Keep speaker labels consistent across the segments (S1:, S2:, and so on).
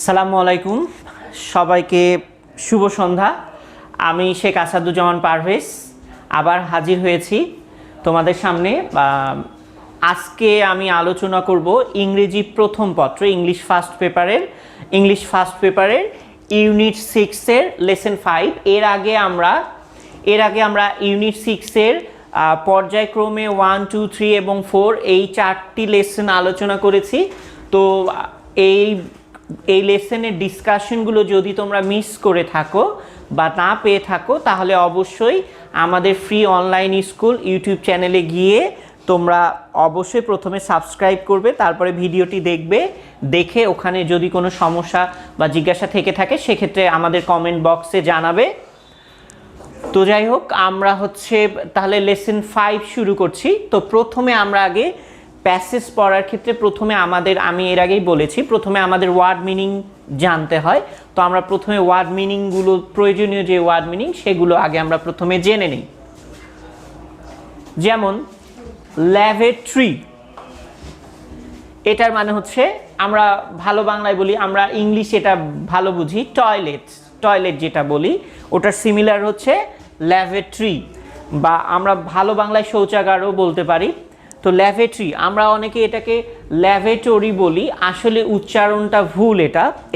S1: সালামু আলাইকুম সবাইকে শুভ সন্ধ্যা। আমি শেখ আসাদুজ্জামান পারভেজ আবার হাজির হয়েছি তোমাদের সামনে। আজকে আমি আলোচনা করব ইংরেজি প্রথম পত্র ইংলিশ ফার্স্ট পেপারের ইউনিট 6 এর লেসন 5। এর আগে আমরা ইউনিট 6 এর পর্যায়ক্রমে 1, 2, 3 এবং 4 এই 4টি লেসন আলোচনা করেছি। তো এই লেসনের ডিসকাশনগুলো যদি তোমরা মিস করে থাকো বা না পেয়ে থাকো তাহলে অবশ্যই আমাদের ফ্রি অনলাইন স্কুল ইউটিউব চ্যানেলে গিয়ে তোমরা অবশ্যই প্রথমে সাবস্ক্রাইব করবে, তারপরে ভিডিওটি দেখে ওখানে যদি কোনো সমস্যা বা জিজ্ঞাসা থেকে থাকে সেক্ষেত্রে আমাদের কমেন্ট বক্সে জানাবে। তো যাই হোক, আমরা তাহলে লেসন 5 শুরু করছি। তো প্রথমে আমরা আগে প্যাসেজ পড়ার ক্ষেত্রে আমি এর আগেই বলেছি প্রথমে আমাদের ওয়ার্ড মিনিং জানতে হয়। তো আমরা প্রথমে ওয়ার্ড মিনিংগুলো, প্রয়োজনীয় যে ওয়ার্ড মিনিং সেগুলো আগে আমরা প্রথমে জেনে নিই। যেমন ল্যাভেটরি, এটার মানে হচ্ছে, আমরা ভালো বাংলায় বলি, আমরা ইংলিশ এটা ভালো বুঝি, টয়লেট যেটা বলি ওটার সিমিলার হচ্ছে ল্যাভেটরি, বা আমরা ভালো বাংলায় শৌচাগারও বলতে পারি। তো ল্যাভেটরি, আমরা অনেকে এটাকে ল্যাভেটরি বলি, আসলে উচ্চারণটা ভুল।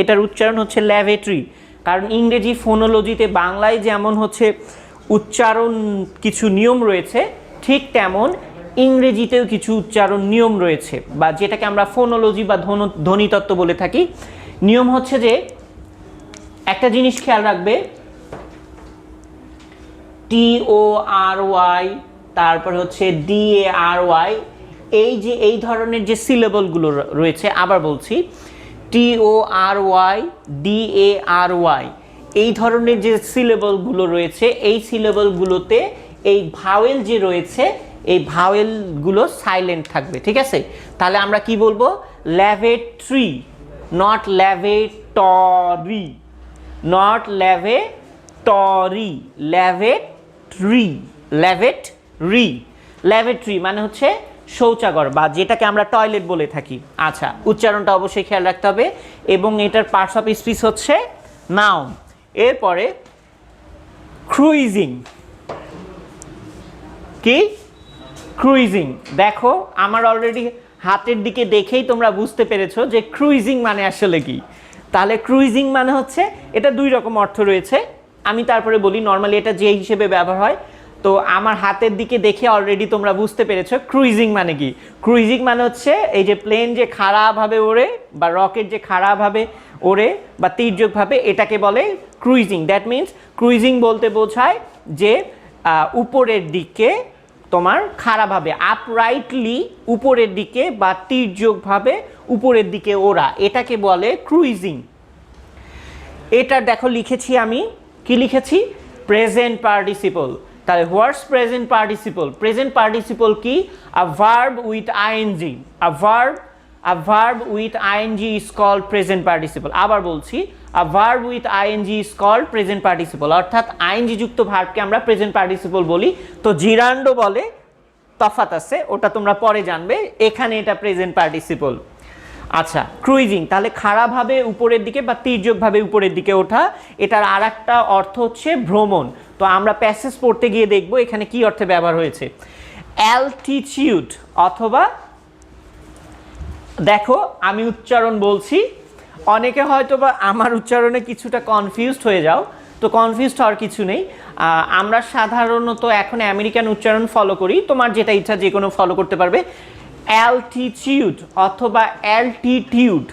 S1: এটার উচ্চারণ হচ্ছে ল্যাভেটরি। কারণ ইংরেজি ফোনোলজিতে বাংলায় যেমন উচ্চারণ কিছু নিয়ম রয়েছে, ঠিক তেমন ইংরেজিতেও কিছু উচ্চারণ নিয়ম রয়েছে, বা যেটাকে আমরা ফোনোলজি বা ধ্বনিতত্ত্ব বলে থাকি। নিয়ম হচ্ছে যে, একটা জিনিস খেয়াল রাখবে, TORY, তারপর DARY, এই ধরনের যে সিলেবলগুলো রয়েছে, আবার বলছি TORY DARY, এই ধরনের যে সিলেবলগুলো রয়েছে, এই সিলেবলগুলোতে এই ভাওয়েল যে রয়েছে, এই ভাওয়েলগুলো সাইলেন্ট থাকবে, ঠিক আছে? তাহলে আমরা কি বলবো? ল্যাভেটরি, নট ল্যাভেটরি, নট ল্যাভেটরি, ল্যাভেটরি মানে হচ্ছে শৌচাগার, বা যেটাকে আমরা টয়লেট বলে থাকি। আচ্ছা, উচ্চারণটা অবশ্যই খেয়াল রাখতে হবে। এবং এটার পার্টস অফ স্পিচ হচ্ছে নাউন। এরপরে ক্রুইজিং। কি? ক্রুইজিং। দেখো, আমার অলরেডি হাতের দিকে দেখেই তোমরা বুঝতে পেরেছো যে ক্রুইজিং মানে আসলে কি। তাহলে ক্রুইজিং মানে হচ্ছে, এটা দুই রকম অর্থ রয়েছে। আমি তারপরে বলি নর্মালি এটা যে হিসেবে ব্যবহার হয়। তো আমার হাতের দিকে দেখে অলরেডি তোমরা বুঝতে পেরেছো ক্রুইজিং মানে কি। ক্রুইজিং মানে হচ্ছে এই যে প্লেন যে খাড়াভাবে ওড়ে, বা রকেট যে খাড়াভাবে ওড়ে বা তির্যকভাবে, এটাকে বলে ক্রুইজিং। দ্যাট মিনস ক্রুইজিং বলতে বোঝায় যে উপরের দিকে তোমার খাড়াভাবে, আপরাইটলি উপরের দিকে বা তির্যকভাবে উপরের দিকে ওড়া, এটাকে বলে ক্রুইজিং। এটা দেখো লিখেছি আমি, কি লিখেছি? Present participle. তাহলে what's present participle? Present participle কি? A verb with ING. A verb with ING is called present participle. আবার বলছি, a verb with ING is called present participle. অর্থাৎ আইএনজি যুক্ত ভার্বকে আমরা প্রেজেন্ট পার্টিসিপল বলি। তো জিরান্ডো বলে, তফাৎ আছে, ওটা তোমরা পরে জানবে। এখানে এটা প্রেজেন্ট পার্টিসিপল। আচ্ছা, ক্রুইজিং তাহলে খাড়াভাবে উপরের দিকে বা তির্যকভাবে উপরের দিকে ওঠা। এটার আর একটা অর্থ হচ্ছে ভ্রমণ। তো আমরা প্যাসেজ পড়তে গিয়ে দেখব এখানে কি অর্থে ব্যবহার হয়েছে। অ্যালটিটিউড, অথবা দেখো আমি উচ্চারণ বলছি, অনেকে হয়তো বা আমার উচ্চারণে কিছুটা কনফিউজড হয়ে যাও। তো কনফিউজড হওয়ার কিছু নেই। আমরা সাধারণত এখন আমেরিকান উচ্চারণ ফলো করি, তোমার যেটা ইচ্ছা যে কোনো ফলো করতে পারবে। অ্যালটিটিউড অথবা অ্যালটিটিউড,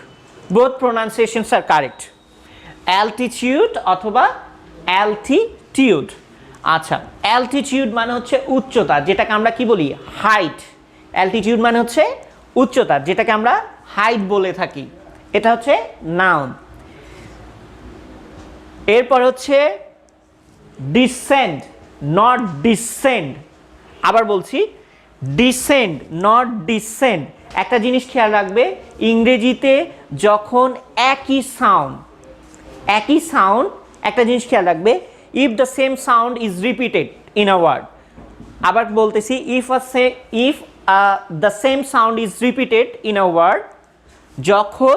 S1: বোথ প্রোনাউন্সিয়েশনস আর কারেক্ট। অ্যালটিটিউড অথবা অ্যালটিটিউড। আচ্ছা, অ্যালটিটিউড মানে হচ্ছে উচ্চতা, যেটাকে আমরা কি বলি? হাইট। অ্যালটিটিউড মানে হচ্ছে উচ্চতা, যেটাকে আমরা হাইট বলে থাকি। এটা হচ্ছে নাউন। এরপর হচ্ছে ডিসেন্ড, নট ডিসেন্ড। আবার বলছি, ডিসেন্ড, নট ডিসেন্ড। একটা জিনিস খেয়াল রাখবে, ইংরেজিতে যখন একই সাউন্ড, একটা জিনিস খেয়াল রাখবে, if the same sound is repeated in a word. আবার বলতেছি, if the same sound is repeated in a word, যখন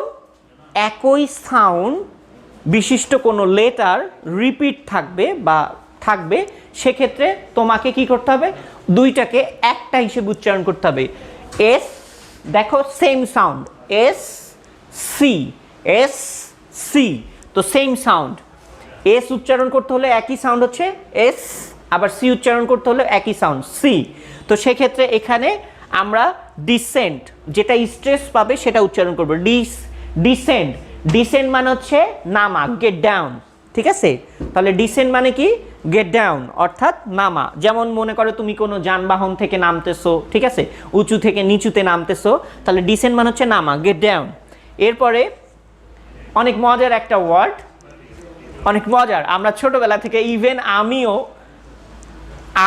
S1: একই সাউন্ড বিশিষ্ট কোনো লেটার রিপিট থাকবে সেক্ষেত্রে তোমাকে কি করতে হবে, দুইটাকে একটা হিসেবে উচ্চারণ করতে হবে। এস, দেখো সেম সাউন্ড, এস সি, তো সেম সাউন্ড। এস উচ্চারণ করতে হলে একই সাউন্ড হচ্ছে এস, আবার সি উচ্চারণ করতে হলে একই সাউন্ড সি। তো সেক্ষেত্রে এখানে আমরা ডিসেন্ট, যেটা স্ট্রেস পাবে সেটা উচ্চারণ করবো, ডিসেন্ট মানে হচ্ছে নামা, গেট ডাউন, ঠিক আছে? তাহলে ডিসেন্ট মানে কি, গেট ডাউন অর্থাৎ নামা। যেমন মনে করো তুমি কোনো যানবাহন থেকে নামতেছো, ঠিক আছে, উঁচু থেকে নিচুতে নামতেছো, তাহলে ডিসেন্ট মানে হচ্ছে নামা, গেট ডাউন। এরপরে অনেক মজার একটা ওয়ার্ড, অনেক মজার, আমরা ছোটবেলা থেকে, ইভেন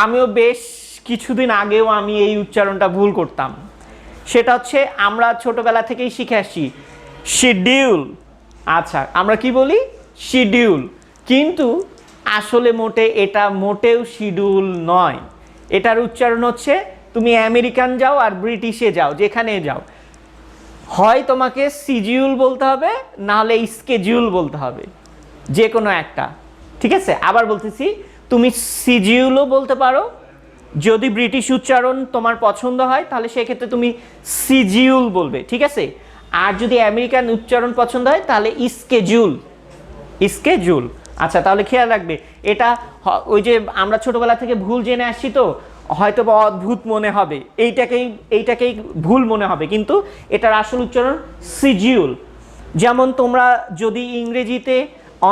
S1: আমিও বেশ কিছুদিন আগেও আমি এই উচ্চারণটা ভুল করতাম। সেটা হচ্ছে আমরা ছোটবেলা থেকেই শিখে আসছি শিডিউল। আচ্ছা, আমরা কি বলি, শিডিউল, কিন্তু আসলে এটা মোটেও শিডিউল নয়। এটার উচ্চারণ হচ্ছে, তুমি আমেরিকান যাও আর ব্রিটিশে যাও, যেখানে যাও, হয় তোমাকে সিজিউল বলতে হবে, নাহলে স্কেজিউল বলতে হবে, যে কোনো একটা, ঠিক আছে? আবার বলতেছি, তুমি সিজিউলও বলতে পারো, যদি ব্রিটিশ উচ্চারণ তোমার পছন্দ হয় তাহলে সেক্ষেত্রে তুমি সিজিউল বলবে, ঠিক আছে? আর যদি আমেরিকান উচ্চারণ পছন্দ হয় তাহলে স্কেজুল। আচ্ছা, তাহলে খেয়াল রাখবে, এটা ওই যে আমরা ছোটবেলা থেকে ভুল জেনে আসছি, তো হয়তো বা অদ্ভুত মনে হবে, এইটাকেই ভুল মনে হবে, কিন্তু এটার আসল উচ্চারণ সিজিউল। যেমন তোমরা যদি ইংরেজিতে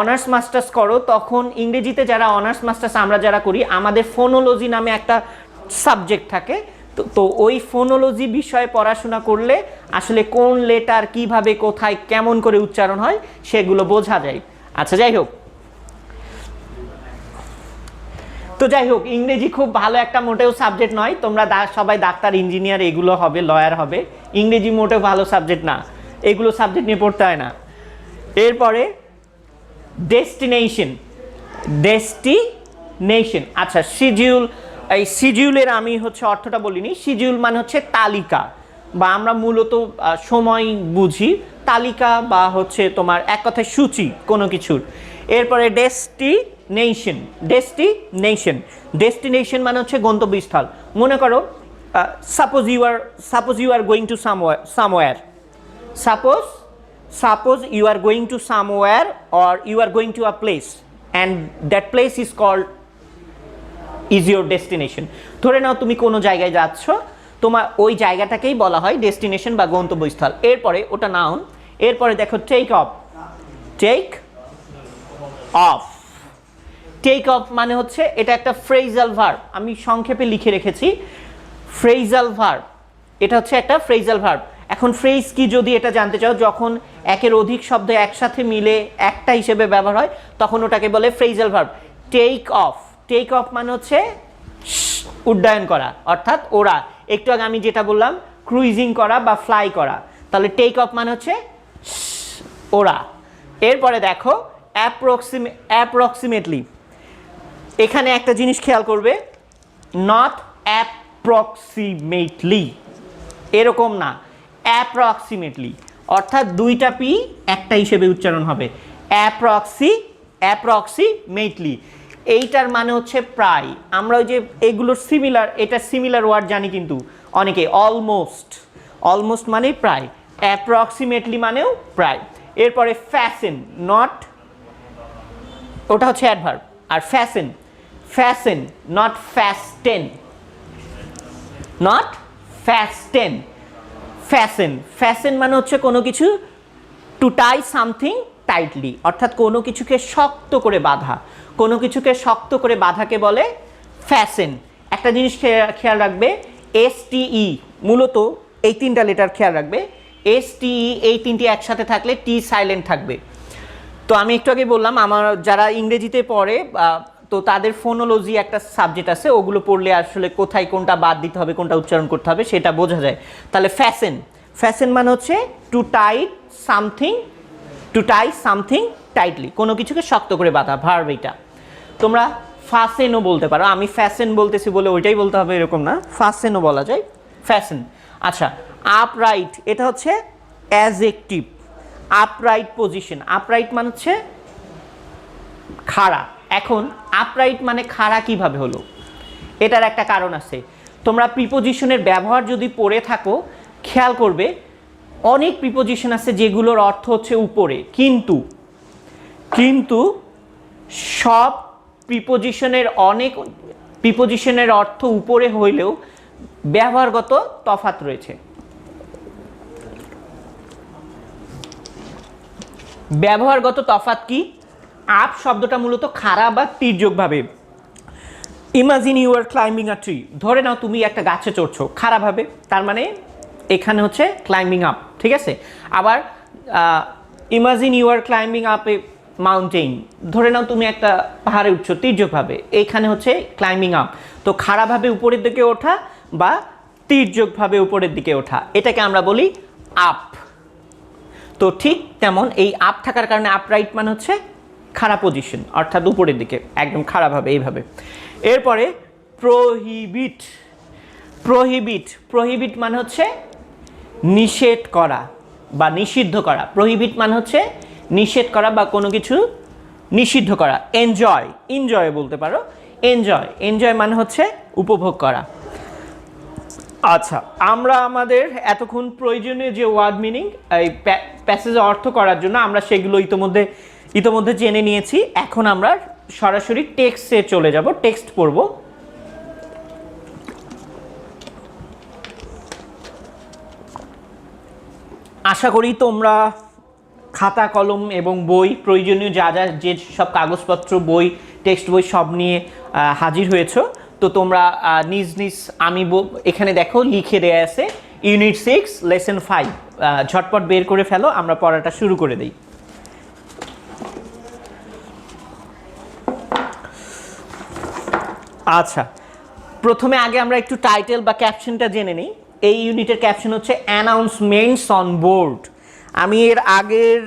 S1: অনার্স মাস্টার্স করো, তখন ইংরেজিতে যারা অনার্স মাস্টার্স আমরা যারা করি, আমাদের ফোনোলজি নামে একটা সাবজেক্ট থাকে, তো ওই ফোনোলজি বিষয়ে পড়াশোনা করলে আসলে কোন লেটার কিভাবে, কোথায়, কেমন করে উচ্চারণ হয় সেগুলো বোঝা যায়। আচ্ছা, যাই হোক, ইংরেজি খুব ভালো একটা মোটেও সাবজেক্ট নয়। তোমরা সবাই ডাক্তার, ইঞ্জিনিয়ার এগুলো হবে, লয়ার হবে, ইংরেজি মোটেও ভালো সাবজেক্ট না, এগুলো সাবজেক্ট নিয়ে পড়তে হয় না। এরপরে ডেস্টিনেশন। আচ্ছা, শিডিউল, এই শিডিউলের আমি অর্থটা বলিনি। শিডিউল মানে হচ্ছে তালিকা, বা আমরা মূলত সময় বুঝি, তালিকা বা তোমার এক কথায় সূচি কোনো কিছুর। এরপরে ডেস্টিনেশন মানে হচ্ছে গন্তব্যস্থল। মনে করো, suppose you are going to somewhere, suppose you are going to somewhere, or you are going to a place, and that place is your destination. ধরে নাও তুমি কোনো জায়গায় যাচ্ছ, তোমার ওই জায়গাটাকেই বলা হয় ডেস্টিনেশন বা গন্তব্যস্থল। এরপরে ওটা নাউন। এরপরে দেখো টেক অফ মানে হচ্ছে, এটা একটা ফ্রেজাল ভার্ব, আমি সংক্ষেপে লিখে রেখেছি, ফ্রেজাল ভার্ব। এটা হচ্ছে একটা ফ্রেজাল ভার্ব। এখন ফ্রেজ কি যদি এটা জানতে চাও, যখন একের অধিক শব্দ একসাথে মিলে একটা হিসেবে ব্যবহার হয়, তখন ওটাকে বলে ফ্রেজাল ভার্ব। টেক অফ মানে হচ্ছে উড্ডয়ন করা, অর্থাৎ ওরা। একটু আগে আমি যেটা বললাম, ক্রুইজিং করা বা ফ্লাই করা, তাহলে টেক অফ মানে হচ্ছে ওরা। এরপরে দেখো অ্যাপ্রক্সিমেটলি। এখানে একটা জিনিস খেয়াল করবে, নট অ্যাপ্রক্সিমেটলি, এরকম না, অ্যাপ্রক্সিমেটলি, অর্থাৎ দুইটা পি একটা হিসেবে উচ্চারণ হবে, অ্যাপ্রক্সিমেটলি। এইটার মানে হচ্ছে প্রায়। আমরা ওই যে এগুলোর সিমিলার, এটা সিমিলার ওয়ার্ড জানি, কিন্তু অনেকে অলমোস্ট মানে প্রায়, অ্যাপ্রক্সিমেটলি মানেও প্রায়। এরপরে ফ্যাশন, ওটা হচ্ছে অ্যাডভার্ব, আর ফ্যাশন নট ফ্যাস্টেন। ফ্যাশন মানে হচ্ছে কোনো কিছু, টু টাই সামথিং টাইটলি, অর্থাৎ কোনো কিছুকে শক্ত করে বাঁধা, কোনো কিছুকে শক্ত করে বাঁধাকে বলে ফ্যাশন। একটা জিনিস খেয়াল রাখবে, STE, মূলত এই তিনটা লেটার খেয়াল রাখবে, STE এই তিনটি একসাথে থাকলে টি সাইলেন্ট থাকবে। তো আমি একটু আগে বললাম, আমার যারা ইংরেজিতে পড়ে তো তাদের ফোনোলজি একটা সাবজেক্ট আছে, ওগুলো পড়লে আসলে কোথায় কোনটা বাদ দিতে হবে, কোনটা উচ্চারণ করতে হবে সেটা বোঝা যায়। তাহলে ফ্যাশন মানে হচ্ছে টু টাই সামথিং টাইটলি, কোনো কিছুকে শক্ত করে বাঁধা, ভার্ব এইটা। তোমরা ফাসেনও বলতে পারো, আমি ফ্যাশন বলতেছি বলে ওইটাই বলতে হবে এরকম না, ফাসেনও বলা যায়, ফ্যাশন। আচ্ছা, আপরাইট, এটা হচ্ছে অ্যাডজেক্টিভ। আপরাইট পজিশন, আপরাইট মানে হচ্ছে খাড়া। এখন আপরাইট মানে খাড়া কিভাবে হলো, এটার একটা কারণ আছে। তোমরা প্রিপোজিশনের ব্যবহার যদি পড়ে থাকো খেয়াল করবে অনেক প্রিপোজিশন আছে যেগুলোর অর্থ হচ্ছে উপরে, কিন্তু কিন্তু সব প্রিপোজিশনের অর্থ উপরে হইলেও ব্যবহারগত তফাৎ রয়েছে। ব্যবহারগত তফাৎ কি? আপ শব্দটা মূলত খাড়া বা তির্যকভাবে। Imagine you are climbing a tree, ধরে নাও তুমি একটা গাছে চড়ছো খাড়াভাবে, তার মানে এখানে হচ্ছে ক্লাইম্বিং আপ, ঠিক আছে। আবার imagine you are climbing up a mountain, ধরে নাও তুমি একটা পাহাড়ে উঠছো তির্যকভাবে, এইখানে হচ্ছে ক্লাইম্বিং আপ। তো খাড়াভাবে উপরের দিকে ওঠা বা তির্যকভাবে উপরের দিকে ওঠা, এটাকে আমরা বলি আপ। তো ঠিক তেমন এই আপ থাকার কারণে আপরাইট মানে হচ্ছে খাড়া পজিশন, অর্থাৎ উপরের দিকে একদম খাড়াভাবে এইভাবে। এরপরে প্রহিবিট, প্রহিবিট, প্রহিবিট মানে হচ্ছে নিষেধ করা বা নিষিদ্ধ করা। প্রহিবিট মানে হচ্ছে নিষেধ করা বা কোনো কিছু নিষিদ্ধ করা। এনজয়, এনজয় বলতে পারো, এনজয়, এনজয় মানে হচ্ছে উপভোগ করা। আচ্ছা, আমরা আমাদের এতক্ষণ প্রয়োজনীয় যে ওয়ার্ড মিনিং এই প্যাসেজে অর্থ করার জন্য আমরা সেগুলো ইতোমধ্যে জেনে নিয়েছি। এখন আমরা সরাসরি টেক্সটে চলে যাব, টেক্সট পড়ব। আশা করি তোমরা খাতা কলম এবং বই, প্রয়োজনীয় যা যা যে সব কাগজপত্র, বই, টেক্সট বই সব নিয়ে হাজির হয়েছো। তো তোমরা নিজ নিজ, আমি এখানে দেখো লিখে দেয়া আছে ইউনিট 6 লেসন 5, ঝটপট বের করে ফেলো, আমরা পড়াটা শুরু করে দিই। আচ্ছা, প্রথমে আগে আমরা একটু টাইটেল বা ক্যাপশনটা জেনে নিই। এই ইউনিটের ক্যাপশন হচ্ছে অ্যানাউন্সমেন্টস অন বোর্ড। আমি এর আগের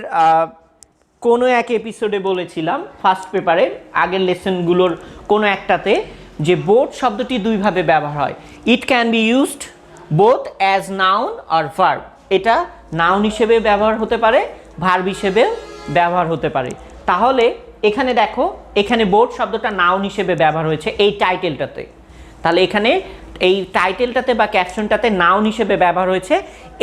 S1: কোনো এক এপিসোডে বলেছিলাম, ফার্স্ট পেপারের আগের লেসনগুলোর কোনো একটাতে, যে বোর্ড শব্দটি দুইভাবে ব্যবহার হয়। It can be used both as noun আর ভার্ব। এটা নাউন হিসেবে ব্যবহার হতে পারে, ভার্ব হিসেবে ব্যবহার হতে পারে। তাহলে এখানে দেখো, এখানে বোর্ড শব্দটা নাউন হিসেবে ব্যবহার হয়েছে এই টাইটেলটাতে। তাহলে এখানে এই টাইটেলটাতে বা ক্যাপশনটাতে নাউন হিসেবে ব্যবহার হয়েছে,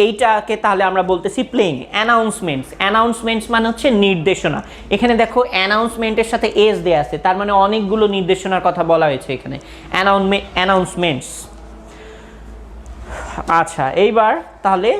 S1: এইটাকে তাহলে আমরা বলতেছি প্লেন। অ্যানাউন্সমেন্টস, অ্যানাউন্সমেন্টস মানে হচ্ছে নির্দেশনা। এখানে দেখো অ্যানাউন্সমেন্টের সাথে এস দেয়া আছে, তার মানে অনেকগুলো নির্দেশনার কথা বলা হয়েছে এখানে, অ্যানাউন্সমেন্টস। আচ্ছা, এইবার তাহলে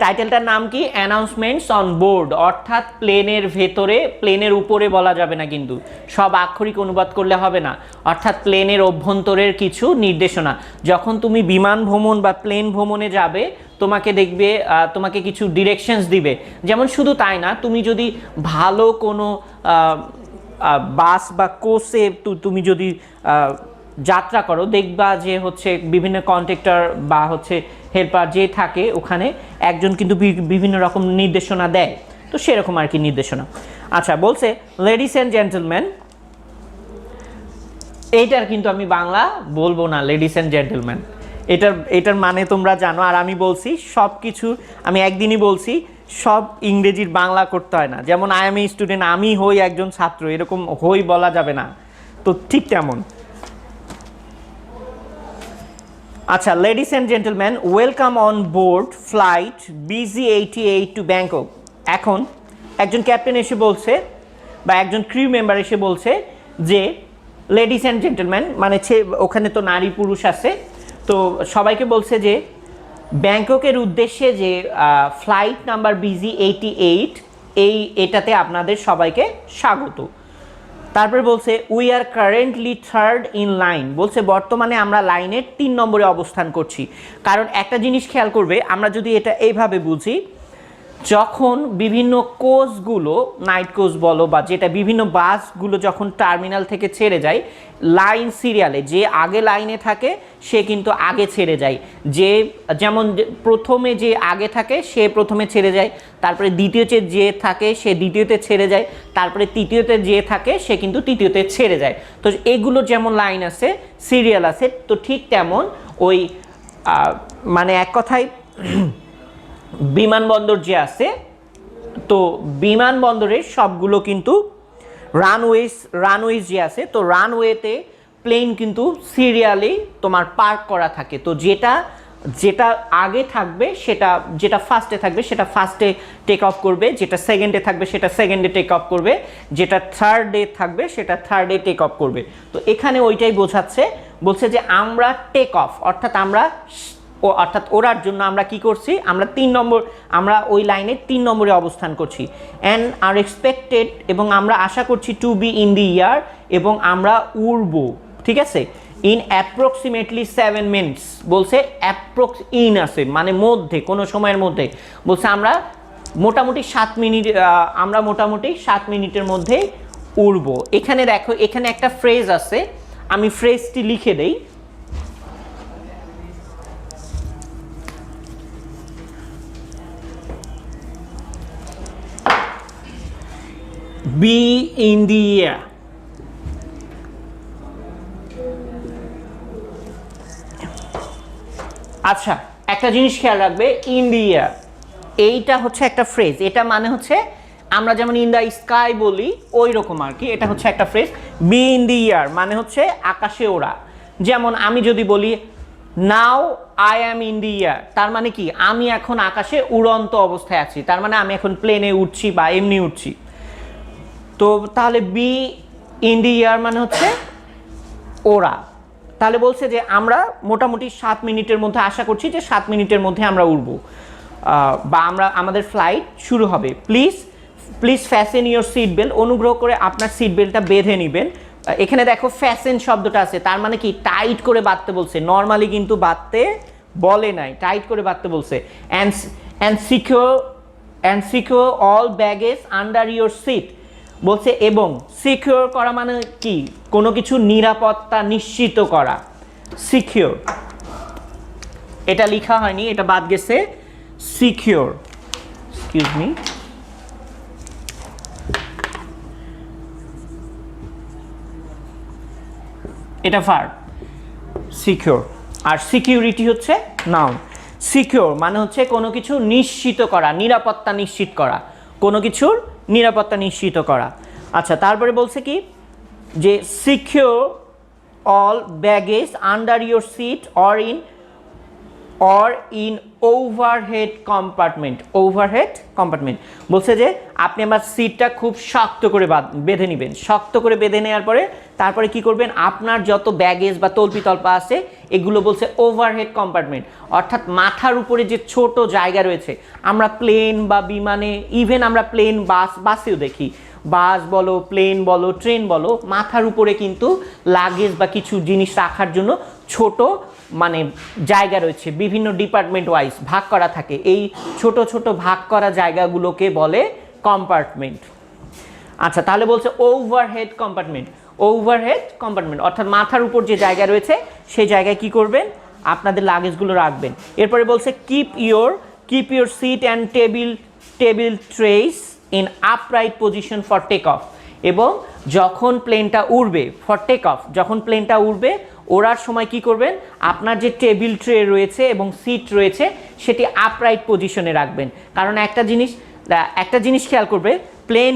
S1: টাইটেলটার নাম কি? অ্যানাউন্সমেন্টস অন বোর্ড, অর্থাৎ প্লেনের ভেতরে, প্লেনের উপরে বলা যাবে না, কিন্তু সব আক্ষরিক অনুবাদ করলে হবে না। অর্থাৎ প্লেনের অভ্যন্তরের কিছু নির্দেশনা। যখন তুমি বিমান ভ্রমণ বা প্লেন ভ্রমণে যাবে, তোমাকে দেখবে তোমাকে কিছু ডিরেকশনস দিবে। যেমন শুধু তাই না, তুমি যদি ভালো কোনো বাস বা কোচে তুমি যদি যাত্রা করো, দেখবা যে হচ্ছে বিভিন্ন কন্ট্রাক্টর বা হচ্ছে হেল্পার যে থাকে ওখানে একজন কিন্তু বিভিন্ন রকম নির্দেশনা দেয়, তো সেরকম আর কি নির্দেশনা। আচ্ছা, বলছে লেডিস অ্যান্ড জেন্টলম্যান, এইটার কিন্তু আমি বাংলা বলবো না, লেডিস অ্যান্ড জেন্টলম্যান, এটার মানে তোমরা জানো। আর আমি বলছি সব কিছু, আমি একদিনই বলছি সব ইংরেজির বাংলা করতে হয় না। যেমন আই এম এ স্টুডেন্ট, আমি হই একজন ছাত্র, এরকম হই বলা যাবে না, তো ঠিক তেমন। আচ্ছা, ladies and gentleman, welcome on board flight BG88 two Bangkok. এখন একজন ক্যাপ্টেন এসে বলছে বা একজন ক্রিউ মেম্বার এসে বলছে যে লেডিস অ্যান্ড জেন্টলম্যান, মানে ওখানে তো নারী পুরুষ আছে, তো সবাইকে বলছে যে ব্যাংককের উদ্দেশ্যে যে ফ্লাইট নাম্বার BG88, এটাতে আপনাদের সবাইকে স্বাগত। তারপরে বলছে we are currently third in line, বলছে বর্তমানে আমরা লাইনের 3 নম্বরে অবস্থান করছি। কারণ একটা জিনিস খেয়াল করবে, আমরা যদি এটা এইভাবে বুঝি, যখন বিভিন্ন কোচগুলো, নাইট কোচ বলো বা যেটা, বিভিন্ন বাসগুলো যখন টার্মিনাল থেকে ছেড়ে যায়, লাইন সিরিয়ালে যে আগে লাইনে থাকে সে কিন্তু আগে ছেড়ে যায়, যেমন প্রথমে যে আগে থাকে সে প্রথমে ছেড়ে যায়, তারপরে দ্বিতীয়তে যে থাকে সে দ্বিতীয়তে ছেড়ে যায়, তারপরে তৃতীয়তে যে থাকে সে কিন্তু তৃতীয়তে ছেড়ে যায়। তো এগুলো যেমন লাইন আছে, সিরিয়াল আছে, তো ঠিক তেমন ওই মানে এক কথায় বিমানবন্দর যে আছে, তো বিমানবন্দরের সবগুলো কিন্তু রানওয়েজ যে আছে, তো রানওয়েতে প্লেন কিন্তু সিরিয়ালি তোমার পার্ক করা থাকে। তো যেটা আগে থাকবে সেটা, যেটা ফার্স্টে থাকবে সেটা ফার্স্টে টেক অফ করবে, যেটা সেকেন্ডে থাকবে সেটা সেকেন্ডে টেক অফ করবে, যেটা থার্ডে থাকবে সেটা থার্ডে টেক অফ করবে। তো এখানে ওইটাই বোঝাচ্ছে, বলছে যে আমরা টেক অফ অর্থাৎ ওড়ার জন্য আমরা কি করছি, আমরা ওই লাইনে 3 নম্বরে অবস্থান করছি। অ্যান্ড আর এক্সপেক্টেড, এবং আমরা আশা করছি to be in the air, এবং আমরা উড়বো, ঠিক আছে, ইন অ্যাপ্রক্সিমেটলি 7 মিনিটস। বলছে ইন আছে মানে মধ্যে, কোনো সময়ের মধ্যে, বলছে আমরা মোটামুটি 7 মিনিটের মধ্যে উড়বো। এখানে দেখো, এখানে একটা ফ্রেজ আছে, আমি ফ্রেজটি লিখে দেই। B in the air. আচ্ছা, একটা জিনিস খেয়াল রাখবে, ইন দি এয়ার এইটা হচ্ছে একটা ফ্রেজ। এটা মানে হচ্ছে আমরা যেমন ইন দ্য স্কাই বলি ওই রকম আর কি, এটা হচ্ছে একটা phrase. B in the air মানে হচ্ছে আকাশে ওড়া। যেমন আমি যদি বলি now I am in the air, তার মানে কি আমি এখন আকাশে উড়ন্ত অবস্থায় আছি, তার মানে আমি এখন প্লেনে উঠছি বা এমনি উঠছি। তো তাহলে বি ইন দি এয়ার মানে হচ্ছে ওড়া। তাহলে বলছে যে আমরা মোটামুটি 7 মিনিটের মধ্যে আশা করছি যে 7 মিনিটের মধ্যে আমরা উড়ব বা আমাদের ফ্লাইট শুরু হবে। প্লিজ ফ্যাসেন ইউর সিট বেল্ট, অনুগ্রহ করে আপনার সিট বেল্টটা বেঁধে নেবেন। এখানে দেখো ফ্যাসেন শব্দটা আছে, তার মানে কি টাইট করে বাঁধতে বলছে, নর্মালি কিন্তু বাঁধতে বলে নাই, টাইট করে বাঁধতে বলছে। And secure all baggage under your seat, বলছে এবং সিকিউর করা মানে কি, কোনো কিছু নিরাপত্তা নিশ্চিত করা। সিকিউর, এটা লেখা হয়নি, এটা বাদ গেছে, সিকিউর, এক্সকিউজ মি, এটা ভার্ব, সিকিউর। আর সিকিউরিটি হচ্ছে নাউন। সিকিউর মানে হচ্ছে কোনো কিছু নিশ্চিত করা, নিরাপত্তা নিশ্চিত করা, কোনো কিছুর নিরাপত্তা নিশ্চিত করা। আচ্ছা, তারপরে বলছে কি যে secure all baggage under your seat or in overhead compartment. বলছে যে আপনি আমার সিটটা খুব শক্ত করে বেঁধে নেবেন। শক্ত করে বেঁধে নেওয়ার পরে তারপরে কি করবেন, আপনার যত ব্যাগেজ বা তল্পিতল্পা আছে এগুলো বলছে ওভারহেড কম্পার্টমেন্ট, অর্থাৎ মাথার উপরে যে ছোট জায়গা রয়েছে। আমরা প্লেন বা বিমানে, ইভেন আমরা প্লেন বাসেও দেখি, বাস বলো, প্লেন বলো, ট্রেন বলো, মাথার উপরে কিন্তু লাগেজ বা কিছু জিনিস রাখার জন্য ছোট মানে জায়গা রয়েছে, বিভিন্ন ডিপার্টমেন্ট ওয়াইজ ভাগ করা থাকে। এই ছোট ছোট ভাগ করা জায়গাগুলোকে বলে কম্পার্টমেন্ট। আচ্ছা, তাহলে বলছে ওভারহেড কম্পার্টমেন্ট অর্থাৎ মাথার উপর যে জায়গা রয়েছে সেই জায়গায় কি করবেন, আপনাদের লাগেজগুলো রাখবেন। এরপরে বলছে keep your seat and table trays in upright position for take off. এবং যখন প্লেনটা উড়বে, ফর টেক অফ, যখন প্লেনটা উড়বে ওড়ার সময় কি করবেন, আপনার যে টেবিল ট্রে রয়েছে এবং সিট রয়েছে সেটি আপরাইট পজিশনে রাখবেন। কারণ একটা জিনিস খেয়াল করবে, প্লেন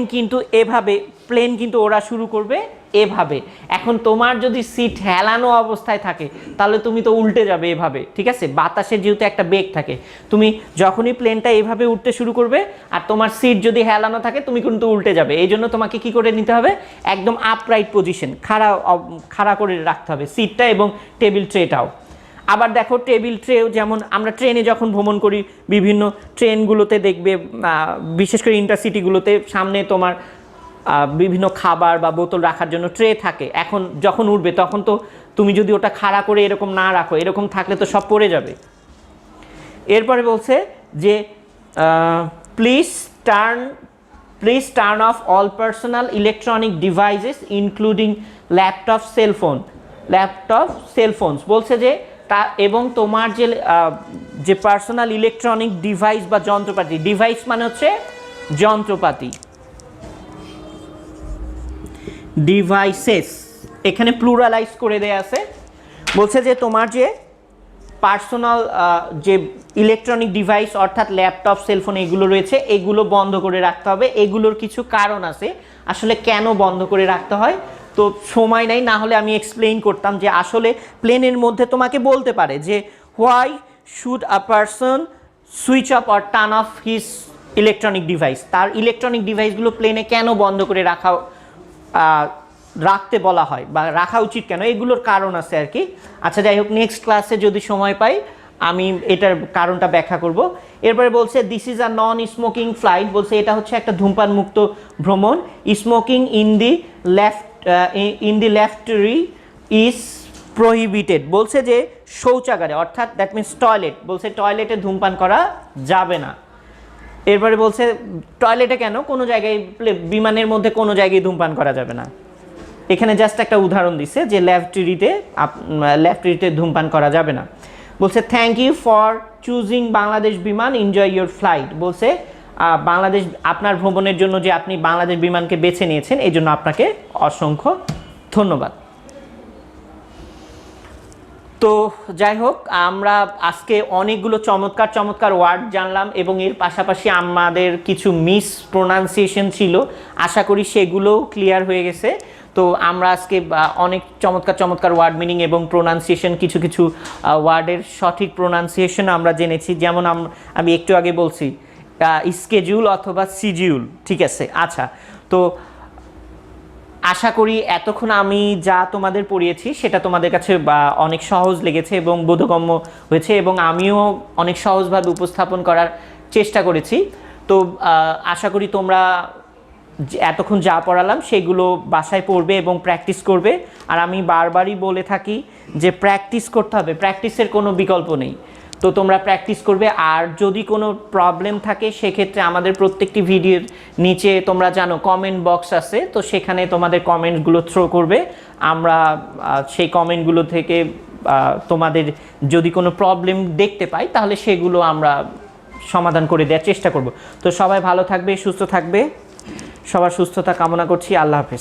S1: কিন্তু ওড়া শুরু করবে এভাবে। এখন তোমার যদি সিট হেলানো অবস্থায় থাকে তাহলে তুমি তো উল্টে যাবে এভাবে, ঠিক আছে, বাতাসের যেহেতু একটা বেগ থাকে। তুমি যখনই প্লেনটা এভাবে উঠতে শুরু করবে আর তোমার সিট যদি হেলানো থাকে তুমি কিন্তু উল্টে যাবে। এই জন্য তোমাকে কি করে নিতে হবে, একদম আপরাইট পজিশন, খাড়া করে রাখতে হবে সিটটা এবং টেবিল ট্রেটাও। আবার দেখো টেবিল ট্রেও, যেমন আমরা ট্রেনে যখন ভ্রমণ করি বিভিন্ন ট্রেনগুলোতে দেখবে, বিশেষ করে ইন্টারসিটিগুলোতে সামনে তোমার বিভিন্ন খাবার বা বোতল রাখার জন্য ট্রে থাকে। এখন যখন উঠবে তখন তো তুমি যদি ওটা খাড়া করে এরকম না রাখো, এরকম থাকলে তো সব পড়ে যাবে। এরপরে বলছে যে please turn off all personal electronic devices including laptop cellphones. বলছে যে এবং তোমার যে পার্সোনাল ইলেকট্রনিক ডিভাইস বা যন্ত্রপাতি, ডিভাইস মানে হচ্ছে যন্ত্রপাতি, ডিভাইসেস এখানে প্লুরালাইজ করে দেয়া আছে। বলছে যে তোমার যে পার্সোনাল যে ইলেকট্রনিক ডিভাইস অর্থাৎ ল্যাপটপ সেলফোন এগুলো রয়েছে এগুলো বন্ধ করে রাখতে হবে। এগুলোর কিছু কারণ আছে আসলে কেন বন্ধ করে রাখতে হয়, তো সময় নেই, না হলে আমি এক্সপ্লেইন করতাম যে আসলে প্লেনের মধ্যে তোমাকে বলতে পারে যে why should a person switch off or turn off his electronic device, তার ইলেকট্রনিক ডিভাইসগুলো প্লেনে কেন বন্ধ করে রাখতে বলা হয় বা রাখা উচিত কেন, এগুলোর কারণ আছে আর কি। আচ্ছা যাই হোক, নেক্সট ক্লাসে যদি সময় পাই আমি এটার কারণটা ব্যাখ্যা করব। এরপরে বলছে this is a non smoking flight, বলছে এটা হচ্ছে একটা ধূমপান মুক্ত ভ্রমণ। Smoking in the lavatory is prohibited, বলছে যে শৌচাগারে অর্থাৎ দ্যাট মিনস টয়লেট, বলছে টয়লেটে ধূমপান করা যাবে না। এরপরে বলছে টয়লেটে কেন, কোনো জায়গায় বিমানের মধ্যে কোনো জায়গায় ধূমপান করা যাবে না। এখানে জাস্ট একটা উদাহরণ দিচ্ছে যে লেফটরিতে ধূমপান করা যাবে না। বলছে thank you for choosing Bangladesh Biman, enjoy your flight, বলছে বাংলাদেশ আপনার ভ্রমণের জন্য যে আপনি বাংলাদেশ বিমানকে বেছে নিয়েছেন এই জন্য আপনাকে অসংখ্য ধন্যবাদ। তো যাই হোক, আমরা আজকে অনেকগুলো চমৎকার চমৎকার ওয়ার্ড জানলাম এবং এর পাশাপাশি আমাদের কিছু মিস প্রোনাউন্সিয়েশন ছিল, আশা করি সেগুলোও ক্লিয়ার হয়ে গেছে। তো আমরা আজকে অনেক চমৎকার চমৎকার ওয়ার্ড মিনিং এবং প্রোনাউন্সিয়েশন, কিছু কিছু ওয়ার্ডের সঠিক প্রোনাউন্সিয়েশন আমরা জেনেছি। যেমন আমি একটু আগে বলছি স্কেডিউল অথবা সিডিউল, ঠিক আছে। আচ্ছা, তো আশা করি এতক্ষণ আমি যা তোমাদের পড়িয়েছি সেটা তোমাদের কাছে অনেক সহজ লেগেছে এবং বোধগম্য হয়েছে এবং আমিও অনেক সহজভাবে উপস্থাপন করার চেষ্টা করেছি। তো আশা করি তোমরা এতক্ষণ যা পড়ালাম সেগুলো বাসায় পড়বে এবং প্র্যাকটিস করবে। আর আমি বারবারই বলে থাকি যে প্র্যাকটিস করতে হবে, প্র্যাকটিসের কোনো বিকল্প নেই। তো তোমরা প্র্যাকটিস করবে, আর যদি কোনো প্রবলেম থাকে সেক্ষেত্রে আমাদের প্রত্যেকটি ভিডিওর নিচে তোমরা জানো কমেন্ট বক্স আছে, তো সেখানে তোমাদের কমেন্টগুলো থ্রো করবে। আমরা সেই কমেন্টগুলো থেকে তোমাদের যদি কোনো প্রবলেম দেখতে পাই তাহলে সেগুলো আমরা সমাধান করে দেওয়ার চেষ্টা করব। তো সবাই ভালো থাকবে, সুস্থ থাকবে, সবার সুস্থতা কামনা করছি। আল্লাহ হাফেজ।